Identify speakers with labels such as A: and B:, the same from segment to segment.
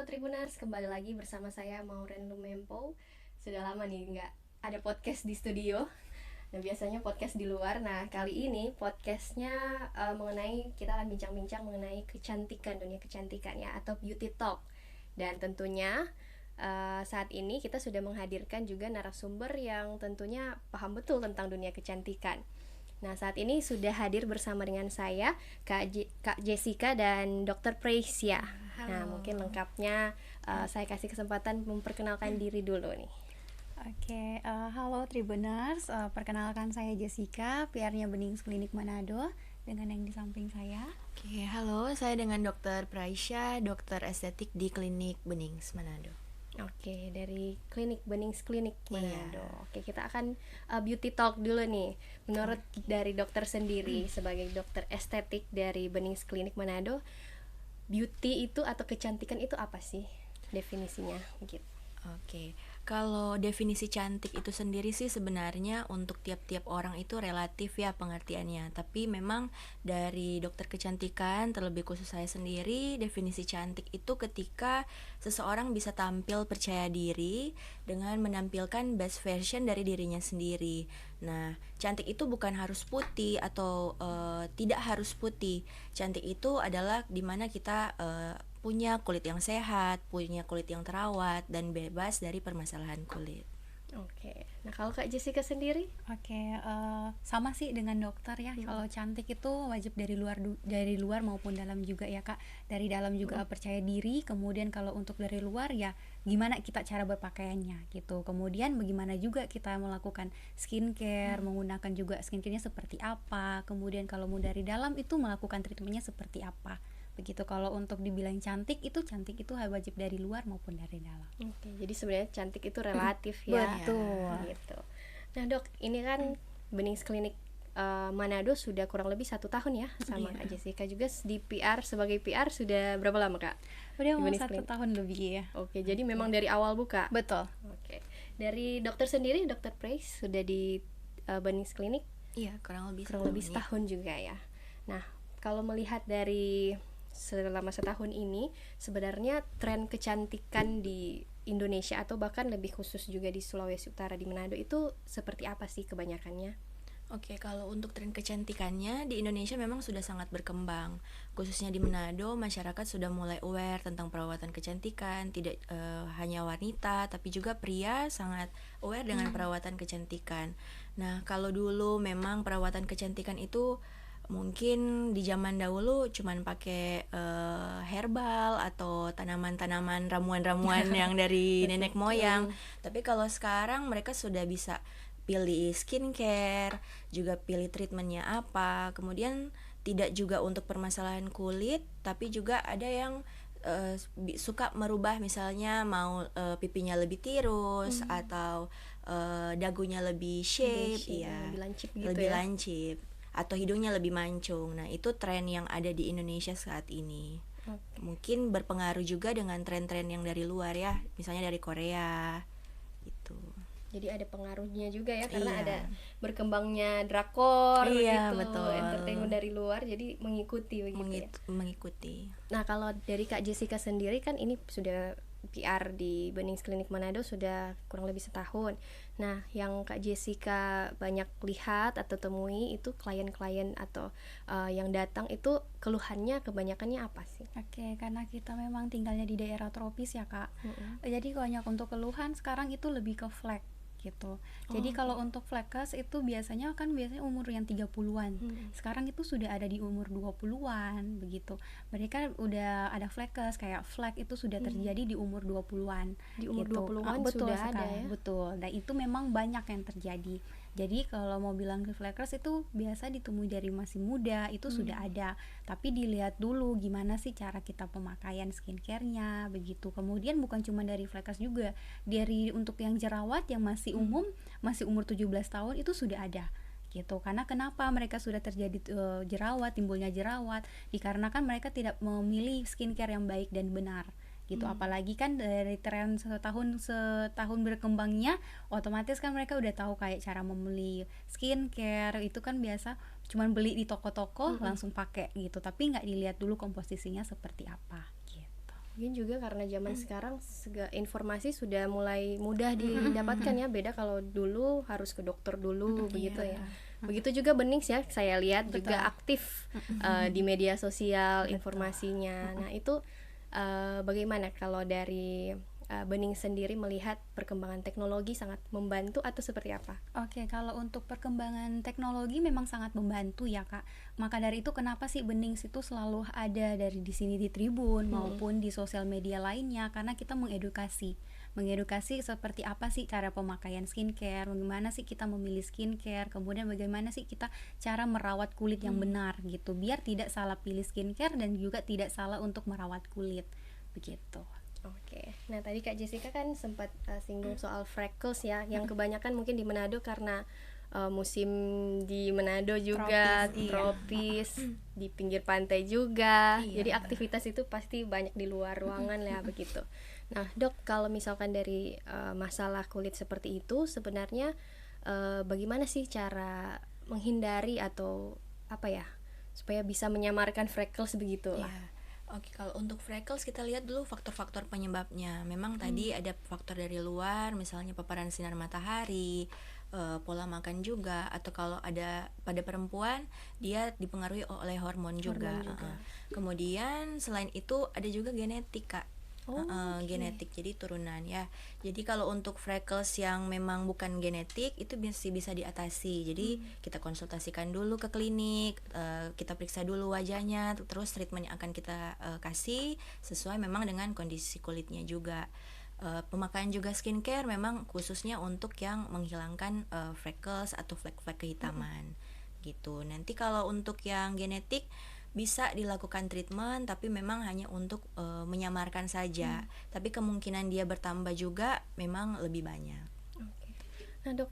A: Halo Tribuners, kembali lagi bersama saya Maureen Lumempo. Sudah lama nih nggak ada podcast di studio. Nah biasanya podcast di luar. Nah kali ini podcastnya mengenai, kita akan bincang-bincang mengenai kecantikan, dunia kecantikan ya, atau beauty talk. Dan tentunya saat ini kita sudah menghadirkan juga narasumber yang tentunya paham betul tentang dunia kecantikan. Nah, saat ini sudah hadir bersama dengan saya, Kak Jessica dan Dr. Preisya. Nah, mungkin lengkapnya saya kasih kesempatan memperkenalkan diri dulu nih.
B: Oke, halo Tribuners, perkenalkan saya Jessica, PR-nya Benings Klinik Manado, dengan yang di samping saya.
C: Oke, halo, saya dengan Dr. Praisya, dokter estetik di Klinik Benings Manado.
A: Oke, dari Klinik Benings Klinik Manado. Oke, kita akan beauty talk dulu nih. Menurut dari dokter sendiri, sebagai dokter estetik dari Benings Klinik Manado, beauty itu atau kecantikan itu apa sih definisinya gitu?
C: Oke, kalau definisi cantik itu sendiri sih sebenarnya untuk tiap-tiap orang itu relatif ya pengertiannya. Tapi memang dari dokter kecantikan, terlebih khusus saya sendiri, definisi cantik itu ketika seseorang bisa tampil percaya diri dengan menampilkan best version dari dirinya sendiri. Nah, cantik itu bukan harus putih atau tidak harus putih. Cantik itu adalah dimana kita punya kulit yang sehat, punya kulit yang terawat, dan bebas dari permasalahan kulit.
A: Oke, nah kalau Kak Jessica sendiri?
B: Oke, sama sih dengan dokter ya. Kalau cantik itu wajib dari luar maupun dalam juga ya Kak. Dari dalam juga percaya diri. Kemudian kalau untuk dari luar ya gimana kita cara berpakaiannya gitu. Kemudian bagaimana juga kita melakukan skincare, menggunakan juga skincare-nya seperti apa. Kemudian kalau mau dari dalam itu melakukan treatmentnya seperti apa. Begitu. Kalau untuk dibilang cantik itu wajib dari luar maupun dari dalam.
A: Oke, jadi sebenarnya cantik itu relatif ya.
B: Betul.
A: Gitu. Nah dok, ini kan Benings Klinik Manado sudah kurang lebih 1 tahun ya sama Kak Jessica juga di PR, sebagai PR sudah berapa lama Kak?
B: Udah
A: Di
B: mau
A: Benings
B: 1
A: Klinik.
B: tahun lebih ya.
A: Oke, jadi memang dari awal buka.
B: Betul.
A: Oke, dari dokter sendiri, dokter Praise sudah di Benings Klinik
C: Iya, kurang lebih
A: setahun juga ya. Nah, kalau melihat dari selama setahun ini, sebenarnya tren kecantikan di Indonesia atau bahkan lebih khusus juga di Sulawesi Utara, di Manado itu seperti apa sih kebanyakannya?
C: Oke, kalau untuk tren kecantikannya di Indonesia memang sudah sangat berkembang. Khususnya di Manado, masyarakat sudah mulai aware tentang perawatan kecantikan. Tidak hanya wanita, tapi juga pria sangat aware dengan perawatan kecantikan. Nah, kalau dulu memang perawatan kecantikan itu mungkin di zaman dahulu cuman pakai herbal atau tanaman-tanaman ramuan-ramuan yang dari nenek moyang. Tapi kalau sekarang mereka sudah bisa pilih skincare, juga pilih treatmentnya apa. Kemudian tidak juga untuk permasalahan kulit, tapi juga ada yang suka merubah, misalnya mau pipinya lebih tirus atau dagunya lebih shape,
A: Lebih lancip gitu
C: lebih
A: ya.
C: lancip, atau hidungnya lebih mancung. Nah, itu tren yang ada di Indonesia saat ini. Mungkin berpengaruh juga dengan tren-tren yang dari luar ya, misalnya dari Korea gitu.
A: Jadi ada pengaruhnya juga ya, karena
C: Iya.
A: ada berkembangnya drakor
C: Iya,
A: gitu,
C: betul.
A: entertainment dari luar, jadi mengikuti begitu ya.
C: Mengikuti.
A: Nah, kalau dari Kak Jessica sendiri kan ini sudah PR di Benings Klinik Manado sudah kurang lebih setahun. Nah, yang Kak Jessica banyak lihat atau temui itu klien-klien atau yang datang itu keluhannya kebanyakannya apa sih?
B: Oke, karena kita memang tinggalnya di daerah tropis ya Kak. Jadi banyak untuk keluhan sekarang itu lebih ke flek gitu. Jadi kalau untuk flekes itu biasanya umur yang 30-an. Sekarang itu sudah ada di umur 20-an begitu. Mereka udah ada flekes, kayak flek itu sudah terjadi di umur 20-an.
A: Di umur
B: gitu.
A: 20-an
B: Betul
A: sudah ada
B: sekali,
A: ya.
B: betul. Dan itu memang banyak yang terjadi. Jadi kalau mau bilang reflectors itu biasa ditemui dari masih muda, itu sudah ada. Tapi dilihat dulu gimana sih cara kita pemakaian skincare-nya begitu. Kemudian bukan cuma dari reflectors juga, dari untuk yang jerawat yang masih umum, masih umur 17 tahun itu sudah ada gitu. Karena kenapa mereka sudah terjadi jerawat, timbulnya jerawat, dikarenakan mereka tidak memilih skincare yang baik dan benar gitu. Apalagi kan dari tren setahun berkembangnya, otomatis kan mereka udah tahu kayak cara membeli skincare itu kan biasa cuman beli di toko-toko langsung pakai gitu, tapi nggak dilihat dulu komposisinya seperti apa gitu.
A: Mungkin juga karena zaman sekarang informasi sudah mulai mudah didapatkan ya, beda kalau dulu harus ke dokter dulu begitu ya. Begitu juga Benings ya, saya lihat juga aktif di media sosial informasinya. Nah itu bagaimana kalau dari Bening sendiri melihat perkembangan teknologi sangat membantu atau seperti apa?
B: Oke, kalau untuk perkembangan teknologi memang sangat membantu ya Kak. Maka dari itu kenapa sih Benings itu selalu ada dari di sini di Tribun maupun di sosial media lainnya, karena kita mengedukasi seperti apa sih cara pemakaian skincare, bagaimana sih kita memilih skincare, kemudian bagaimana sih kita cara merawat kulit yang benar gitu, biar tidak salah pilih skincare dan juga tidak salah untuk merawat kulit begitu.
A: Oke, nah tadi Kak Jessica kan sempat singgung soal freckles ya, yang kebanyakan mungkin di Manado karena musim di Manado juga tropis, di pinggir pantai juga, jadi aktivitas itu pasti banyak di luar ruangan ya begitu. Nah Dok, kalau misalkan dari masalah kulit seperti itu sebenarnya bagaimana sih cara menghindari atau apa ya supaya bisa menyamarkan freckles begitulah?
C: Oke, kalau untuk freckles kita lihat dulu faktor-faktor penyebabnya. Memang tadi ada faktor dari luar, misalnya paparan sinar matahari, pola makan juga, atau kalau ada pada perempuan dia dipengaruhi oleh hormon juga. Kemudian selain itu ada juga genetik Kak. Genetik, jadi turunan ya. Jadi kalau untuk freckles yang memang bukan genetik itu bisa diatasi. Jadi kita konsultasikan dulu ke klinik, kita periksa dulu wajahnya, terus treatment yang akan kita kasih sesuai memang dengan kondisi kulitnya juga. Pemakaian juga skincare memang khususnya untuk yang menghilangkan freckles atau flek-flek kehitaman gitu. Nanti kalau untuk yang genetik bisa dilakukan treatment, tapi memang hanya untuk menyamarkan saja. Tapi kemungkinan dia bertambah juga memang lebih banyak.
A: Oke. Nah Dok,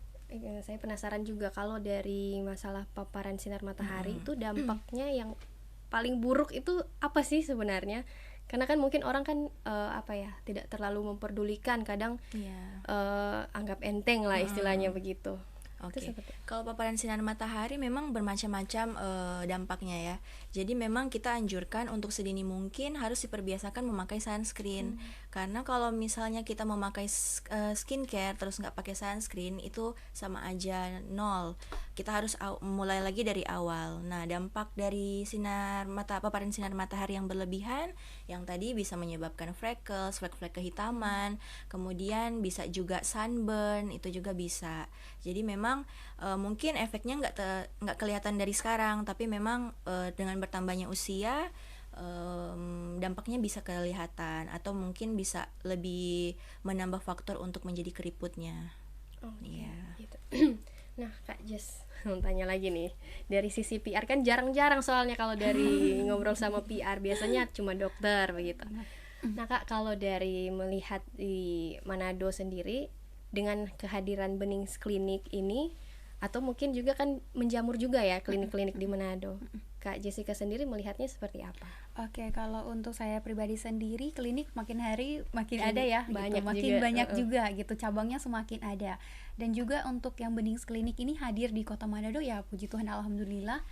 A: saya penasaran juga kalau dari masalah paparan sinar matahari itu dampaknya yang paling buruk itu apa sih sebenarnya? Karena kan mungkin orang kan tidak terlalu memperdulikan, kadang anggap enteng lah istilahnya begitu.
C: Oke. Kalau paparan sinar matahari memang bermacam-macam dampaknya ya. Jadi memang kita anjurkan untuk sedini mungkin harus diperbiasakan memakai sunscreen. Karena kalau misalnya kita memakai skincare terus nggak pakai sunscreen itu sama aja nol. Kita harus mulai lagi dari awal. Nah, dampak dari paparan sinar matahari yang berlebihan yang tadi bisa menyebabkan freckles, flek-flek kehitaman, kemudian bisa juga sunburn, itu juga bisa. Jadi memang mungkin efeknya nggak kelihatan dari sekarang, tapi memang dengan bertambahnya usia dampaknya bisa kelihatan atau mungkin bisa lebih menambah faktor untuk menjadi keriputnya.
A: Gitu. Nah Kak Jess, mau tanya lagi nih, dari sisi PR kan jarang-jarang soalnya kalau dari ngobrol sama PR biasanya cuma dokter begitu. Nah Kak, kalau dari melihat di Manado sendiri dengan kehadiran Benings Klinik ini, atau mungkin juga kan menjamur juga ya klinik-klinik di Manado, Kak Jessica sendiri melihatnya seperti apa?
B: Oke, kalau untuk saya pribadi sendiri, klinik makin hari makin ada ya,
A: banyak
B: gitu. Makin
A: juga,
B: banyak juga gitu, cabangnya semakin ada. Dan juga untuk yang Benings Klinik ini hadir di Kota Manado ya, puji Tuhan alhamdulillah.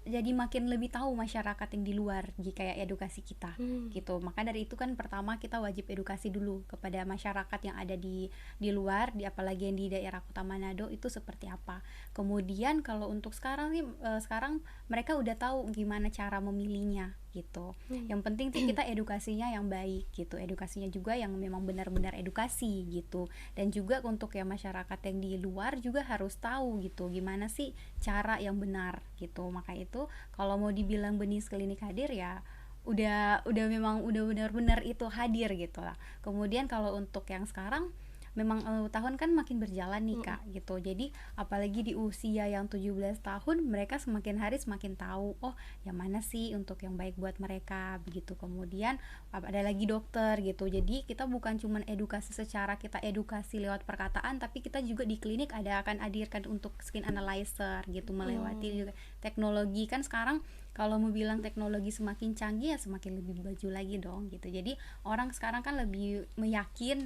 B: Jadi makin lebih tahu masyarakat yang di luar kayak edukasi kita gitu. Maka dari itu kan pertama kita wajib edukasi dulu kepada masyarakat yang ada di luar, apalagi yang di daerah Kota Manado itu seperti apa. Kemudian kalau untuk sekarang nih, sekarang mereka udah tahu gimana cara memilihnya gitu. Yang penting sih kita edukasinya yang baik gitu, edukasinya juga yang memang benar-benar edukasi gitu. Dan juga untuk yang masyarakat yang di luar juga harus tahu gitu gimana sih cara yang benar gitu. Maka itu kalau mau dibilang Benings Klinik hadir ya udah memang udah benar-benar itu hadir gitu lah. Kemudian kalau untuk yang sekarang memang tahun kan makin berjalan nih Kak gitu. Jadi apalagi di usia yang 17 tahun mereka semakin hari semakin tahu yang mana sih untuk yang baik buat mereka begitu. Kemudian ada lagi dokter gitu. Jadi kita bukan cuma edukasi secara kita edukasi lewat perkataan, tapi kita juga di klinik akan hadirkan untuk skin analyzer gitu, melewati juga teknologi. Kan sekarang kalau mau bilang teknologi semakin canggih ya semakin lebih baju lagi dong gitu. Jadi orang sekarang kan lebih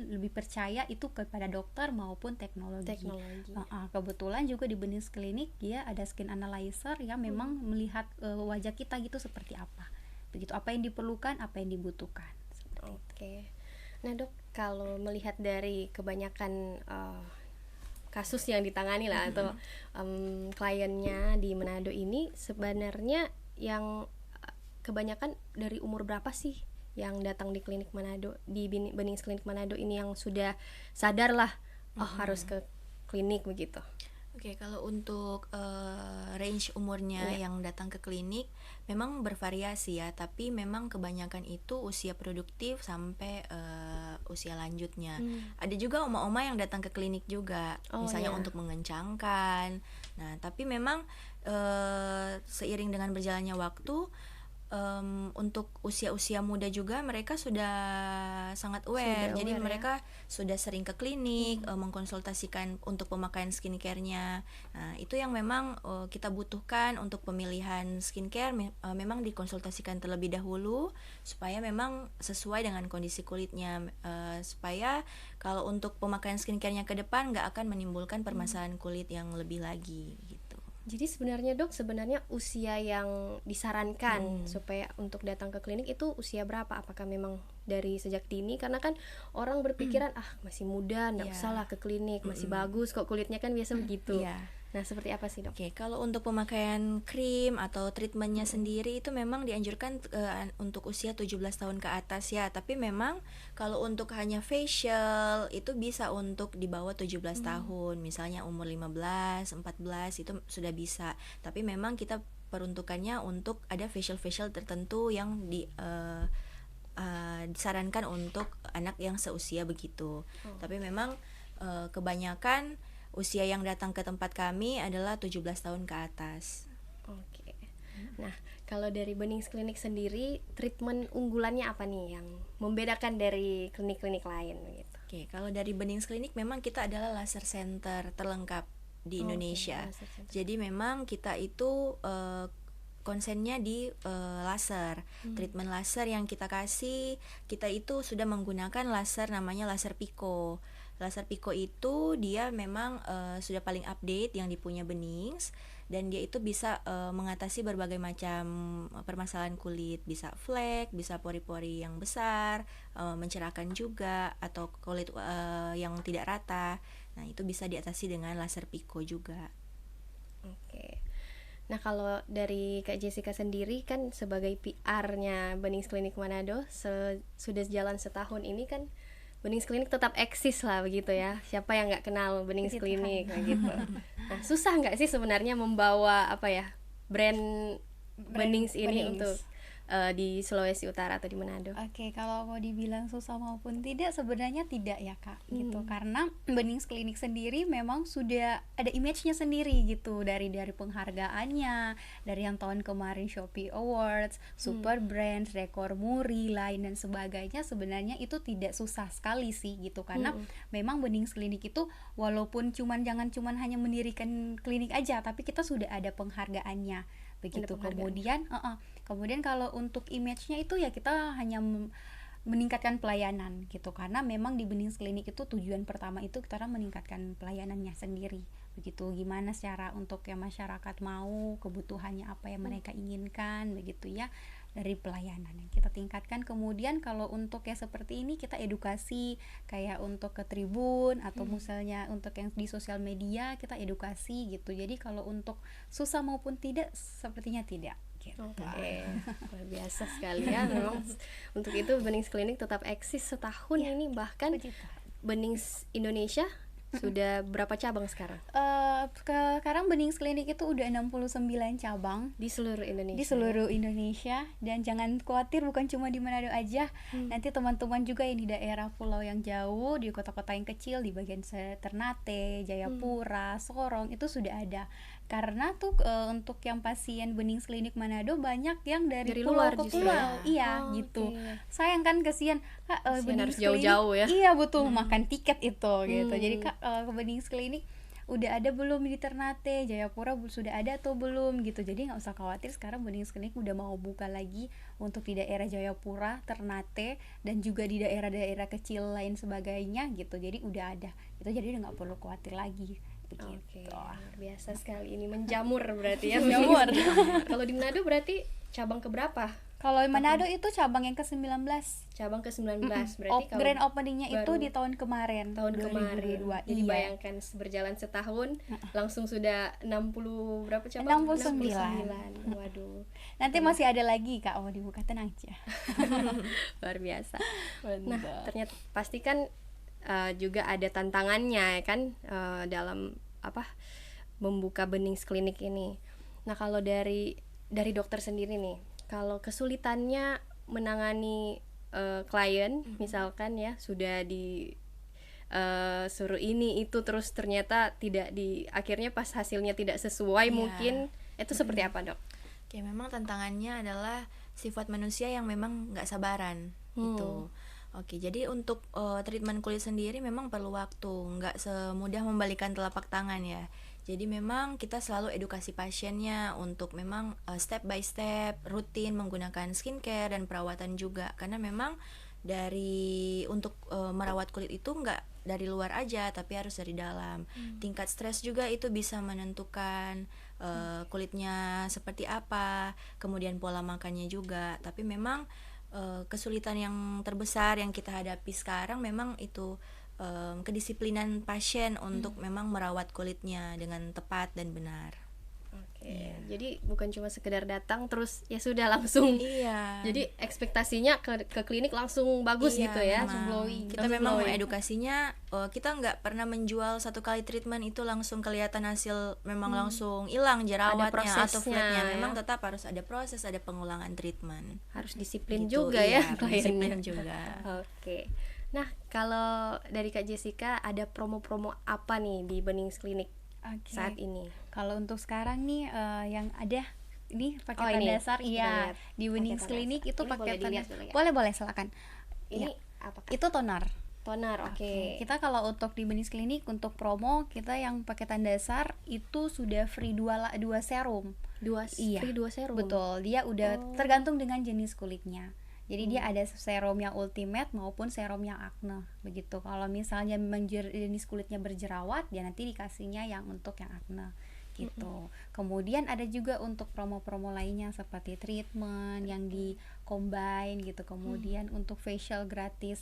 B: lebih percaya itu kepada dokter maupun teknologi. Kebetulan juga di Benings Klinik ya ada skin analyzer yang memang melihat wajah kita gitu seperti apa. Begitu, apa yang diperlukan, apa yang dibutuhkan.
A: Oke. Nah dok, kalau melihat dari kebanyakan kasus yang ditangani lah atau kliennya di Manado ini, sebenarnya yang kebanyakan dari umur berapa sih yang datang di klinik Manado, di Benings Klinik Manado ini yang sudah sadar lah harus ke klinik begitu?
C: Oke, kalau untuk range umurnya yang datang ke klinik memang bervariasi ya, tapi memang kebanyakan itu usia produktif sampai usia lanjutnya. Ada juga oma-oma yang datang ke klinik juga, misalnya untuk mengencangkan. Nah, tapi memang seiring dengan berjalannya waktu, untuk usia-usia muda juga mereka sudah sangat aware, jadi mereka sudah sering ke klinik, mengkonsultasikan untuk pemakaian skincare-nya. Nah, itu yang memang kita butuhkan untuk pemilihan skincare, memang dikonsultasikan terlebih dahulu supaya memang sesuai dengan kondisi kulitnya, supaya kalau untuk pemakaian skincare-nya ke depan nggak akan menimbulkan permasalahan kulit yang lebih lagi gitu.
A: Jadi sebenarnya dok, sebenarnya usia yang disarankan supaya untuk datang ke klinik itu usia berapa? Apakah memang dari sejak dini? Karena kan orang berpikiran masih muda, nggak usah lah ke klinik, masih bagus kok kulitnya, kan biasa begitu. Nah, seperti apa sih dok?
C: Oke, kalau untuk pemakaian krim atau treatmentnya sendiri itu memang dianjurkan untuk usia 17 tahun ke atas ya. Tapi memang kalau untuk hanya facial itu bisa untuk di bawah 17 tahun. Misalnya umur 15, 14 itu sudah bisa. Tapi memang kita peruntukannya untuk ada facial tertentu yang disarankan untuk anak yang seusia begitu. Tapi memang kebanyakan usia yang datang ke tempat kami adalah 17 tahun ke atas.
A: Oke. Nah, kalau dari Benings Klinik sendiri, treatment unggulannya apa nih yang membedakan dari klinik-klinik lain gitu?
C: Oke, kalau dari Benings Klinik memang kita adalah laser center terlengkap di Indonesia. Jadi memang kita itu konsennya di laser. Treatment laser yang kita kasih, kita itu sudah menggunakan laser namanya laser Pico. Laser Pico itu dia memang sudah paling update yang dipunya Benings, dan dia itu bisa mengatasi berbagai macam permasalahan kulit, bisa flek, bisa pori-pori yang besar, mencerahkan juga, atau kulit yang tidak rata. Nah, itu bisa diatasi dengan laser Pico juga.
A: Oke. Nah, kalau dari Kak Jessica sendiri kan sebagai PR-nya Benings Klinik Manado, sudah jalan setahun ini kan Benings Klinik tetap eksis lah begitu ya. Siapa yang nggak kenal Benings Klinik gitu. Nah, susah nggak sih sebenarnya membawa brand Benings ini untuk di Sulawesi Utara atau di Manado?
B: Oke, kalau mau dibilang susah maupun tidak, sebenarnya tidak ya Kak, gitu. Karena Benings Klinik sendiri memang sudah ada image-nya sendiri gitu, dari penghargaannya, dari yang tahun kemarin Shopee Awards, Super Brands, Rekor Muri, lain dan sebagainya. Sebenarnya itu tidak susah sekali sih gitu, karena memang Benings Klinik itu walaupun jangan cuman hanya mendirikan klinik aja, tapi kita sudah ada penghargaannya begitu. Kemudian kalau untuk image-nya itu ya kita hanya meningkatkan pelayanan gitu, karena memang di Benings Klinik itu tujuan pertama itu kita meningkatkan pelayanannya sendiri begitu. Gimana secara untuk yang masyarakat mau, kebutuhannya apa yang mereka inginkan begitu ya, dari pelayanan yang kita tingkatkan. Kemudian kalau untuk yang seperti ini kita edukasi, kayak untuk ke Tribun atau misalnya untuk yang di sosial media kita edukasi gitu. Jadi kalau untuk susah maupun tidak, sepertinya tidak gitu.
A: Oke. Luar biasa sekali ya. Memang untuk itu Benings Klinik tetap eksis setahun ini, bahkan Benings Indonesia sudah berapa cabang sekarang?
B: Sekarang Benings Klinik itu udah 69 cabang
A: di seluruh Indonesia.
B: Di seluruh Indonesia, dan jangan khawatir bukan cuma di Manado aja. Nanti teman-teman juga yang di daerah pulau yang jauh, di kota-kota yang kecil, di bagian Ternate, Jayapura, Sorong itu sudah ada. Karena tuh untuk yang pasien Benings Klinik Manado banyak yang dari pulau
A: luar
B: ke
A: justru
B: pulau, gitu. Sayang kan, kesian Kak,
A: harus
B: Benings
A: jauh-jauh ya.
B: Iya betul, makan tiket itu gitu. Jadi Kak, ke Benings Klinik udah ada belum di Ternate, Jayapura sudah ada atau belum gitu. Jadi nggak usah khawatir, sekarang Benings Klinik udah mau buka lagi untuk di daerah Jayapura, Ternate, dan juga di daerah-daerah kecil lain sebagainya gitu. Jadi udah ada itu, jadi udah nggak perlu khawatir lagi begitu.
A: Oke, luar biasa sekali ini, menjamur berarti ya.
B: Menjamur.
A: Kalau di Manado berarti cabang keberapa
B: Kalau Manado itu cabang yang ke-19.
A: Cabang ke-19. Berarti kalau
B: Grand openingnya itu
A: baru
B: di tahun kemarin,
A: tahun kemarin.
B: 2022.
A: Jadi
B: Iya.
A: bayangkan berjalan setahun langsung sudah 60 berapa cabang?
B: 69.
A: Waduh.
B: Nanti masih ada lagi Kak, mau dibuka, tenang aja.
A: Luar biasa. Nah, ternyata pasti kan juga ada tantangannya ya kan, dalam membuka Benings Klinik ini. Nah, kalau dari dokter sendiri nih, kalau kesulitannya menangani klien misalkan ya sudah di suruh ini itu terus ternyata akhirnya pas hasilnya tidak sesuai mungkin itu seperti apa, Dok?
C: Oke, memang tantangannya adalah sifat manusia yang memang nggak sabaran gitu. Oke, jadi untuk treatment kulit sendiri memang perlu waktu, nggak semudah membalikan telapak tangan ya. Jadi memang kita selalu edukasi pasiennya untuk memang step by step, rutin menggunakan skincare dan perawatan juga. Karena memang untuk merawat kulit itu nggak dari luar aja, tapi harus dari dalam. Tingkat stres juga itu bisa menentukan kulitnya seperti apa, kemudian pola makannya juga. Tapi memang kesulitan yang terbesar yang kita hadapi sekarang memang itu kedisiplinan pasien untuk memang merawat kulitnya dengan tepat dan benar.
A: Oke, jadi bukan cuma sekedar datang terus ya sudah langsung.
C: Iya.
A: Jadi ekspektasinya ke klinik langsung bagus gitu ya,
C: langsung
A: glowing.
C: Kita memang mengedukasinya, kita nggak pernah menjual satu kali treatment itu langsung kelihatan hasil, memang langsung hilang jerawatnya atau fleknya. Memang tetap harus ada proses, ada pengulangan treatment.
A: Harus disiplin
C: Gitu,
A: juga ya
C: disiplin
A: kliennya.
C: juga.
A: Oke. Nah, kalau dari Kak Jessica ada promo-promo apa nih di Benings Klinik saat ini?
B: Kalau untuk sekarang nih yang ada ini paketan
A: ini,
B: dasar,
A: kita
B: iya,
A: lihat.
B: di Benings
A: Paketan
B: Klinik
A: dasar.
B: itu
A: Ini boleh
B: paketan
A: dilihat dulu ya?
B: boleh silakan.
A: Ini
B: Iya.
A: apa? Kak?
B: Itu toner.
A: Toner, oke.
B: Kita kalau untuk di Benings Klinik untuk promo kita yang paketan dasar itu sudah free 2 serum.
A: Free 2 serum.
B: Betul, dia udah tergantung dengan jenis kulitnya. Jadi dia ada serum yang ultimate maupun serum yang acne begitu. Kalau misalnya memang jenis kulitnya berjerawat, ya nanti dikasihnya yang untuk yang acne gitu. Kemudian ada juga untuk promo-promo lainnya seperti treatment yang di combine gitu. Kemudian untuk facial gratis,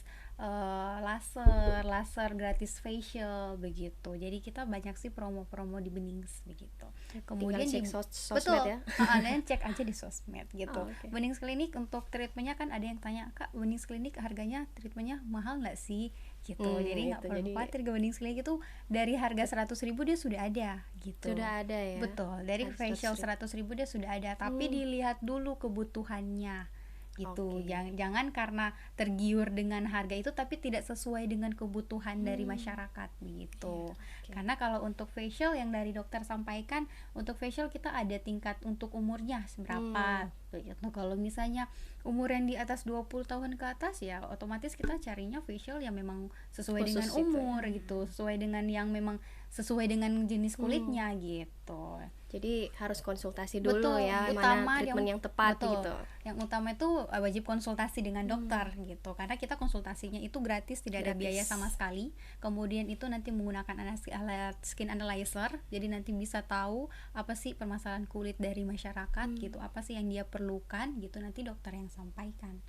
B: laser gratis facial begitu. Jadi kita banyak sih promo-promo di Benings begitu. Kemudian
A: cek sosmed
B: betul,
A: ya.
B: Kalian cek aja di sosmed gitu.
A: Okay.
B: Benings Klinik untuk treatmentnya kan ada yang tanya, Kak, Benings Klinik harganya treatmentnya mahal nggak sih? Gitu. Jadi nggak perlu khawatir, ke Benings Klinik itu dari harga 100.000 dia sudah ada gitu.
A: Sudah ada ya.
B: Betul, dari facial 100.000 dia sudah ada, tapi dilihat dulu kebutuhannya gitu. Jangan karena tergiur dengan harga itu tapi tidak sesuai dengan kebutuhan dari masyarakat gitu. Karena kalau untuk facial yang dari dokter sampaikan, untuk facial kita ada tingkat untuk umurnya seberapa gitu. Kalau misalnya umur yang di atas 20 tahun ke atas ya otomatis kita carinya facial yang memang sesuai
A: khusus
B: dengan umur gitu, sesuai dengan yang memang sesuai dengan jenis kulitnya gitu.
A: Jadi harus konsultasi dulu.
B: Betul,
A: ya,
B: utama
A: mana treatment yang tepat gitu.
B: Yang utama itu wajib konsultasi dengan dokter gitu. Karena kita konsultasinya itu gratis, tidak ada biaya sama sekali. Kemudian itu nanti menggunakan alat skin analyzer. Jadi nanti bisa tahu apa sih permasalahan kulit dari masyarakat gitu, apa sih yang dia perlukan gitu, nanti dokter yang sampaikan.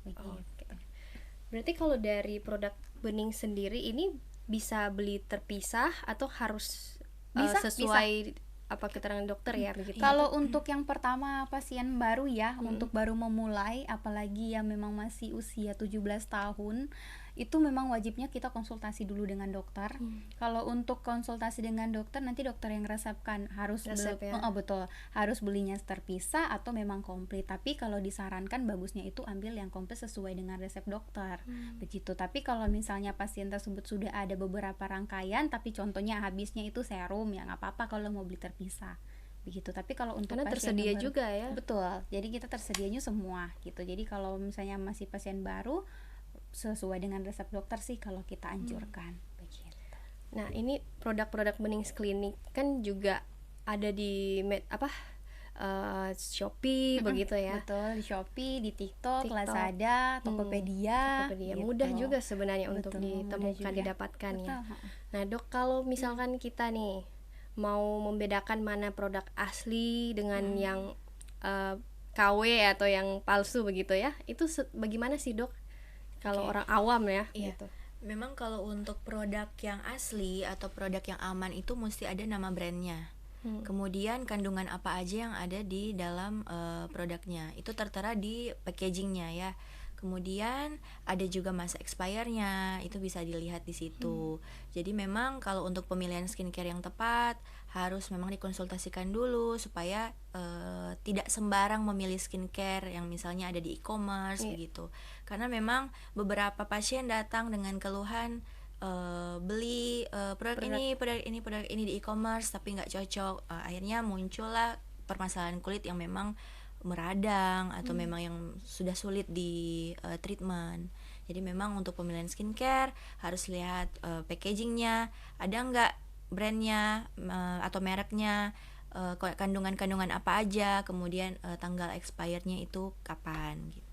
B: Begitu.
A: Berarti kalau dari produk Bening sendiri ini bisa beli terpisah atau harus sesuai apa keterangan dokter ya begitu?
B: Kalau untuk yang pertama pasien baru ya, untuk baru memulai, apalagi yang memang masih usia 17 tahun, itu memang wajibnya kita konsultasi dulu dengan dokter. Kalau untuk konsultasi dengan dokter, nanti dokter yang resepkan, harus betul, harus belinya terpisah atau memang komplit. Tapi kalau disarankan bagusnya itu ambil yang komplit sesuai dengan resep dokter. Begitu. Tapi kalau misalnya pasien tersebut sudah ada beberapa rangkaian, tapi contohnya habisnya itu serum, ya nggak apa-apa kalau mau beli terpisah begitu. Tapi kalau untuk
A: karena
B: pasien
A: tersedia
B: yang baru,
A: juga ya.
B: Betul. Jadi kita tersedianya semua gitu. Jadi kalau misalnya masih pasien baru, sesuai dengan resep dokter sih kalau kita anjurkan begitu.
A: Nah, ini produk-produk Benings Klinik kan juga ada di Shopee begitu ya.
B: Betul, di Shopee, di TikTok, Lazada, Tokopedia.
A: Gitu. Mudah juga sebenarnya untuk ditemukan, didapatkan ya. Nah, Dok, kalau misalkan kita nih mau membedakan mana produk asli dengan yang KW atau yang palsu begitu ya. Itu bagaimana sih, Dok? Kalau orang awam ya
C: Iya.
A: gitu.
C: Memang kalau untuk produk yang asli atau produk yang aman itu mesti ada nama brandnya. Kemudian kandungan apa aja yang ada di dalam produknya itu tertera di packagingnya ya. Kemudian ada juga masa expirednya, itu bisa dilihat di situ. Jadi memang kalau untuk pemilihan skincare yang tepat harus memang dikonsultasikan dulu supaya tidak sembarang memilih skincare yang misalnya ada di e-commerce begitu. Karena memang beberapa pasien datang dengan keluhan beli produk ini di e-commerce tapi nggak cocok, akhirnya muncullah permasalahan kulit yang memang meradang atau memang yang sudah sulit di treatment. Jadi memang untuk pemilihan skincare harus lihat packagingnya, ada nggak brandnya atau mereknya, kandungan-kandungan apa aja, kemudian tanggal expirednya itu kapan gitu.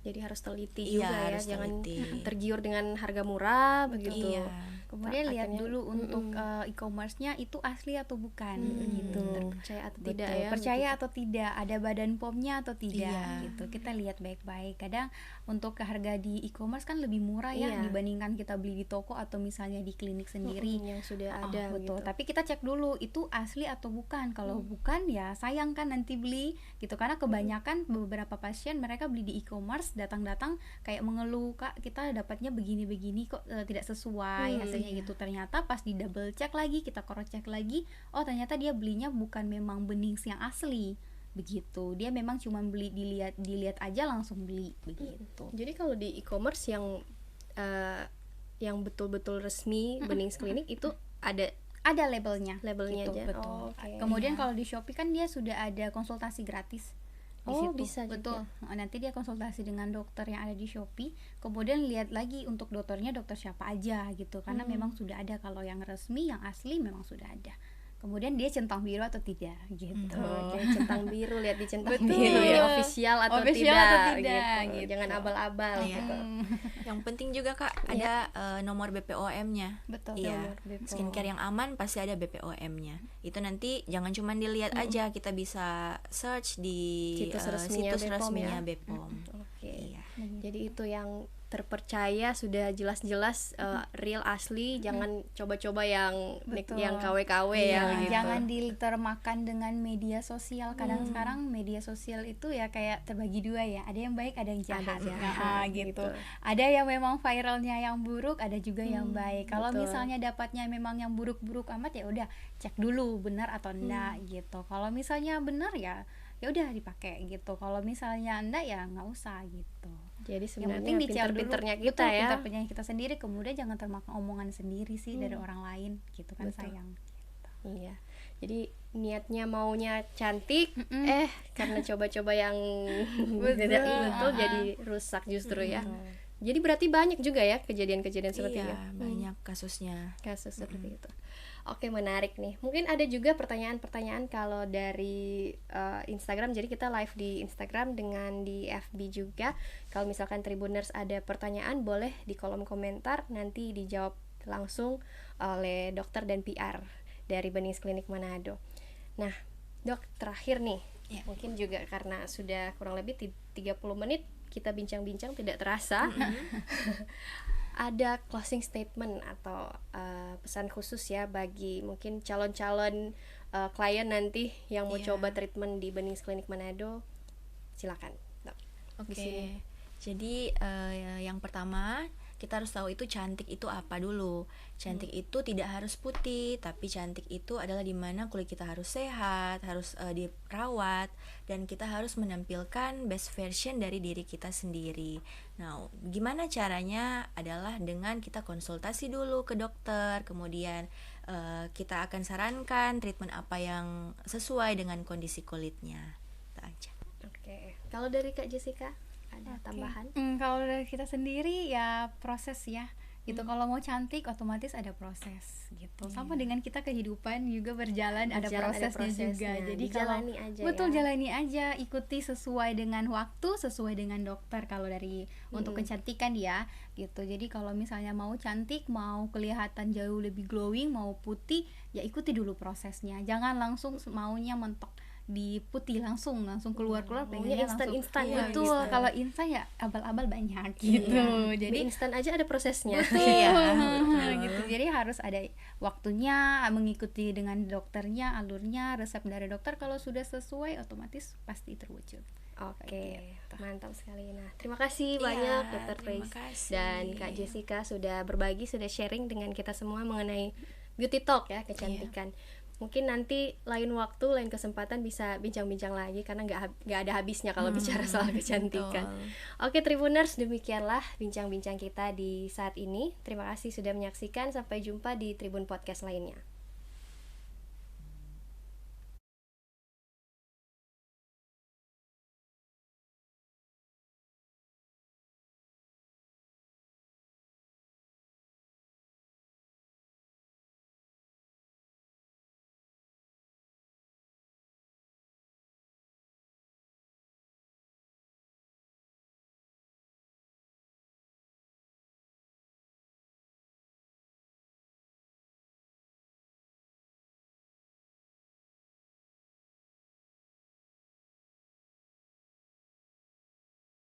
A: Jadi harus teliti
C: Iya,
A: juga ya,
C: harus
A: jangan
C: teliti.
A: tergiur dengan harga murah begitu.
C: Iya.
B: Kemudian lihat
A: Akhirnya,
B: dulu untuk e-commerce-nya itu asli atau bukan gitu.
A: Percaya atau
B: Betul,
A: tidak ya?
B: percaya atau tidak, ada badan POM-nya atau tidak
C: Iya.
B: gitu. Kita lihat baik-baik. Kadang untuk harga di e-commerce kan lebih murah ya
A: Iya.
B: dibandingkan kita beli di toko atau misalnya di klinik sendiri.
A: Yang sudah
B: Oh,
A: ada
B: betul.
A: gitu.
B: Tapi kita cek dulu itu asli atau bukan. Kalau bukan ya sayang kan nanti beli gitu. Karena kebanyakan beberapa pasien mereka beli di e-commerce, datang-datang kayak mengeluh, "Kak, kita dapatnya begini-begini kok tidak sesuai hasilnya." Gitu. Ternyata pas di double check lagi, kita cross check lagi, oh ternyata dia belinya bukan memang bening yang asli. Begitu. Dia memang cuma beli dilihat aja langsung beli begitu.
A: Jadi kalau di e-commerce yang betul-betul resmi Benings Clinic itu ada
B: Ada labelnya.
A: labelnya
B: Gitu,
A: aja.
B: betul.
A: Oh, oke.
B: Kemudian kalau di Shopee kan dia sudah ada konsultasi gratis. Di
A: Oh,
B: situ.
A: bisa juga.
B: Betul. Nanti dia konsultasi dengan dokter yang ada di Shopee. Kemudian lihat lagi untuk dokternya dokter siapa aja gitu. Karena memang sudah ada, kalau yang resmi, yang asli memang sudah ada. Kemudian dia centang biru atau tidak gitu.
A: Oke, centang biru, lihat di centang
B: Betul.
A: biru ya, official atau
B: Official
A: tidak,
B: atau tidak,
A: gitu.
B: gitu.
A: Jangan abal-abal
C: Iya.
A: gitu.
C: Yang penting juga Kak ada nomor BPOM-nya.
B: Betul.
C: Iya.
B: Nomor BPOM.
C: Skincare yang aman pasti ada BPOM-nya. Itu nanti jangan cuma dilihat aja, kita bisa search di
A: Situs resminya
C: situs
A: BPOM
C: resminya
A: ya.
C: BPOM.
A: Oke.
C: Iya.
A: Jadi itu yang terpercaya, sudah jelas-jelas real asli, jangan coba-coba yang
B: Betul.
A: yang KW-KW ya
B: Iya,
A: gitu.
B: jangan ditermakan dengan media sosial. Kadang sekarang media sosial itu ya kayak terbagi dua ya. Ada yang baik, ada yang jahat.
A: Ada jahat,
B: gitu.
A: gitu.
B: Ada yang memang viralnya yang buruk, ada juga yang baik. Kalau
A: betul.
B: misalnya dapatnya memang yang buruk-buruk amat, ya udah cek dulu benar atau enggak gitu. Kalau misalnya benar ya udah dipakai gitu. Kalau misalnya enggak ya nggak usah gitu.
A: Jadi
B: Yang
A: sebenarnya
B: penting dicek dulu.
A: pinter-pinternya kita
B: Betul,
A: ya.
B: pinter-pinternya kita sendiri. Kemudian jangan termakan omongan sendiri sih dari orang lain gitu kan.
A: Betul.
B: Sayang.
A: Iya. Jadi niatnya maunya cantik, karena coba-coba yang tidak betul jadi rusak justru ya. Jadi berarti banyak juga ya kejadian-kejadian seperti
C: Iya,
A: itu.
C: banyak kasusnya.
A: Kasus seperti itu. Oke, menarik nih. Mungkin ada juga pertanyaan-pertanyaan kalau dari Instagram. Jadi kita live di Instagram dengan di FB juga. Kalau misalkan Tribuners ada pertanyaan, boleh di kolom komentar, nanti dijawab langsung oleh dokter dan PR dari Benings Clinic Manado. Nah, Dok, terakhir nih. Mungkin juga karena sudah kurang lebih 30 menit kita bincang-bincang tidak terasa. Ada closing statement atau pesan khusus ya bagi mungkin calon-calon klien nanti yang mau coba treatment di Benings Clinic Manado. Silakan, Dok. Di sini.
C: Jadi yang pertama kita harus tahu itu cantik itu apa dulu. Cantik itu tidak harus putih, tapi cantik itu adalah dimana kulit kita harus sehat, harus dirawat, dan kita harus menampilkan best version dari diri kita sendiri. Nah, gimana caranya adalah dengan kita konsultasi dulu ke dokter, kemudian kita akan sarankan treatment apa yang sesuai dengan kondisi kulitnya. Itu aja.
A: Oke. Kalau dari Kak Jessica ada tambahan?
B: Kalau dari kita sendiri ya proses ya gitu. Kalau mau cantik otomatis ada proses gitu. Sama dengan kita kehidupan juga berjalan ada prosesnya juga. Jadi kalau
A: dijalani aja
B: betul
A: ya.
B: jalani aja, ikuti sesuai dengan waktu, sesuai dengan dokter kalau dari untuk kecantikan ya gitu. Jadi kalau misalnya mau cantik, mau kelihatan jauh lebih glowing, mau putih, ya ikuti dulu prosesnya. Jangan langsung maunya mentok diputih langsung keluar
A: Maunya
B: pengennya langsung.
A: instan-instan
C: Iya,
A: gitu.
B: Betul,
C: instan.
B: kalau instan ya abal-abal banyak gitu.
A: Jadi
B: Jadi
A: instan aja ada prosesnya.
C: Iya, betul.
B: gitu. Jadi harus ada waktunya, mengikuti dengan dokternya, alurnya, resep dari dokter. Kalau sudah sesuai otomatis pasti terwujud.
A: Oke,
B: Gitu.
A: mantap sekali. Nah, terima kasih
C: Iya,
A: banyak Dr.
C: terima
A: Grace
C: kasih.
A: dan Kak Jessica sudah berbagi, sudah sharing dengan kita semua mengenai beauty talk ya, kecantikan. Mungkin nanti lain waktu, lain kesempatan bisa bincang-bincang lagi karena nggak ada habisnya kalau bicara soal kecantikan.
C: Betul.
A: Oke Tribuners, demikianlah bincang-bincang kita di saat ini. Terima kasih sudah menyaksikan. Sampai jumpa di Tribun Podcast lainnya.